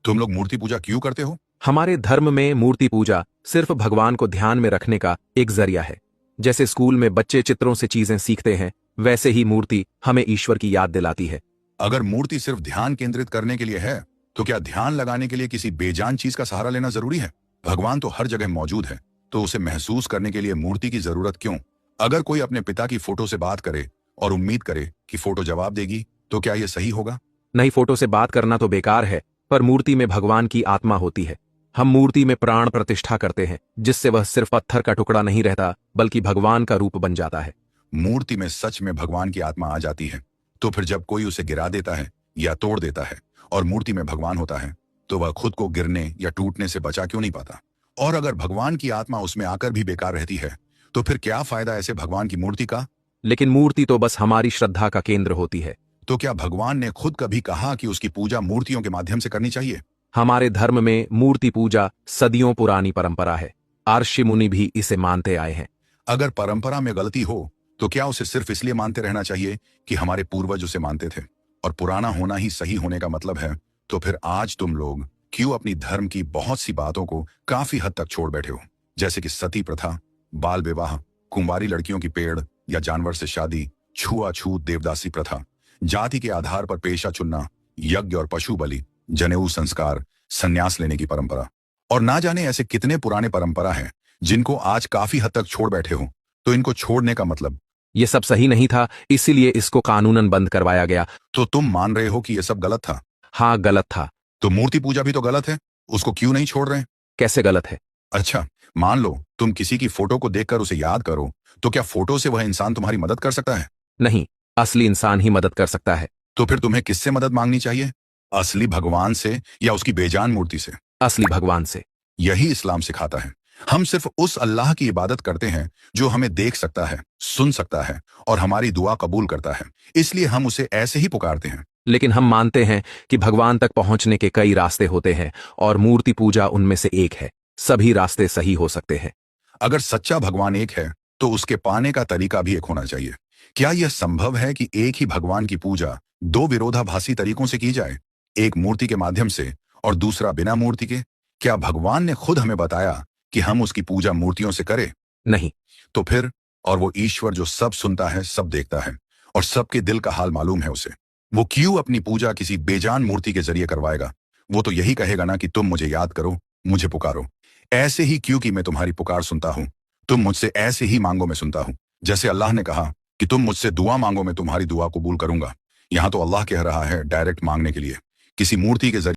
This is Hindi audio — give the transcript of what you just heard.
तुम लोग मूर्ति पूजा क्यों करते हो? हमारे धर्म में मूर्ति पूजा सिर्फ भगवान को ध्यान में रखने का एक जरिया है। जैसे स्कूल में बच्चे चित्रों से चीजें सीखते हैं, वैसे ही मूर्ति हमें ईश्वर की याद दिलाती है। अगर मूर्ति सिर्फ ध्यान केंद्रित करने के लिए है, तो क्या ध्यान लगाने के लिए किसी बेजान चीज का सहारा लेना जरूरी है? भगवान तो हर जगह मौजूद है, तो उसे महसूस करने के लिए मूर्ति की जरूरत क्यों? अगर कोई अपने पिता की फोटो से बात करे और उम्मीद करे कि फोटो जवाब देगी, तो क्या यह सही होगा? नहीं, फोटो से बात करना तो बेकार है, पर मूर्ति में भगवान की आत्मा होती है। हम मूर्ति में प्राण प्रतिष्ठा करते हैं, जिससे वह सिर्फ पत्थर का टुकड़ा नहीं रहता, बल्कि भगवान का रूप बन जाता है। मूर्ति में सच में भगवान की आत्मा आ जाती है, तो फिर जब कोई उसे गिरा देता है या तोड़ देता है और मूर्ति में भगवान होता है, तो वह खुद को गिरने या टूटने से बचा क्यों नहीं पाता? और अगर भगवान की आत्मा उसमें आकर भी बेकार रहती है, तो फिर क्या फायदा ऐसे भगवान की मूर्ति का? लेकिन मूर्ति तो बस हमारी श्रद्धा का केंद्र होती है। तो क्या भगवान ने खुद कभी कहा कि उसकी पूजा मूर्तियों के माध्यम से करनी चाहिए? हमारे धर्म में मूर्ति पूजा सदियों पुरानी परंपरा है। ऋषि मुनि भी इसे मानते आए हैं। अगर परंपरा में गलती हो, तो क्या उसे सिर्फ इसलिए मानते रहना चाहिए कि हमारे पूर्वज उसे मानते थे और पुराना होना ही सही होने का मतलब है? तो फिर आज तुम लोग क्यों अपनी धर्म की बहुत सी बातों को काफी हद तक छोड़ बैठे हो, जैसे कि सती प्रथा, बाल विवाह, कुंवारी लड़कियों की पेड़ या जानवर से शादी, छुआछूत, देवदासी प्रथा, जाति के आधार पर पेशा चुनना, यज्ञ और पशु बलि, जनेऊ संस्कार, संन्यास लेने की परंपरा, और ना जाने ऐसे कितने पुराने परंपरा हैं जिनको आज काफी हद तक छोड़ बैठे हो। तो इनको छोड़ने का मतलब? ये सब सही नहीं था, इसीलिए इसको कानूनन बंद करवाया गया। तो तुम मान रहे हो कि ये सब गलत था? हाँ, गलत था। तो मूर्ति पूजा भी तो गलत है, उसको क्यों नहीं छोड़ रहे? कैसे गलत है? अच्छा, मान लो तुम किसी की फोटो को देखकर उसे याद करो, तो क्या फोटो से वह इंसान तुम्हारी मदद कर सकता है? नहीं, असली इंसान ही मदद कर सकता है। तो फिर तुम्हें किससे मदद मांगनी चाहिए? असली भगवान से या उसकी बेजान मूर्ति से? असली भगवान से। यही इस्लाम सिखाता है। हम सिर्फ उस अल्लाह की इबादत करते हैं जो हमें देख सकता है, सुन सकता है और हमारी दुआ कबूल करता है, इसलिए हम उसे ऐसे ही पुकारते हैं। लेकिन हम मानते हैं कि भगवान तक पहुंचने के कई रास्ते होते हैं और मूर्ति पूजा उनमें से एक है। सभी रास्ते सही हो सकते हैं। अगर सच्चा भगवान एक है, तो उसके पाने का तरीका भी एक होना चाहिए। क्या यह संभव है कि एक ही भगवान की पूजा दो विरोधाभासी तरीकों से की जाए, एक मूर्ति के माध्यम से और दूसरा बिना मूर्ति के? क्या भगवान ने खुद हमें बताया कि हम उसकी पूजा मूर्तियों से करें? नहीं। तो फिर? और वो ईश्वर जो सब सुनता है, सब देखता है और सबके दिल का हाल मालूम है उसे, वो क्यों अपनी पूजा किसी बेजान मूर्ति के जरिए करवाएगा? वो तो यही कहेगा ना कि तुम मुझे याद करो, मुझे पुकारो। ऐसे ही क्योंकि मैं तुम्हारी पुकार सुनता हूं, तुम मुझसे ऐसे ही मांगो, मैं सुनता हूं। जैसे अल्लाह ने कहा कि तुम मुझसे दुआ मांगो, मैं तुम्हारी दुआ कबूल करूंगा। यहां तो अल्लाह कह रहा है डायरेक्ट मांगने के लिए, किसी मूर्ति के जरिए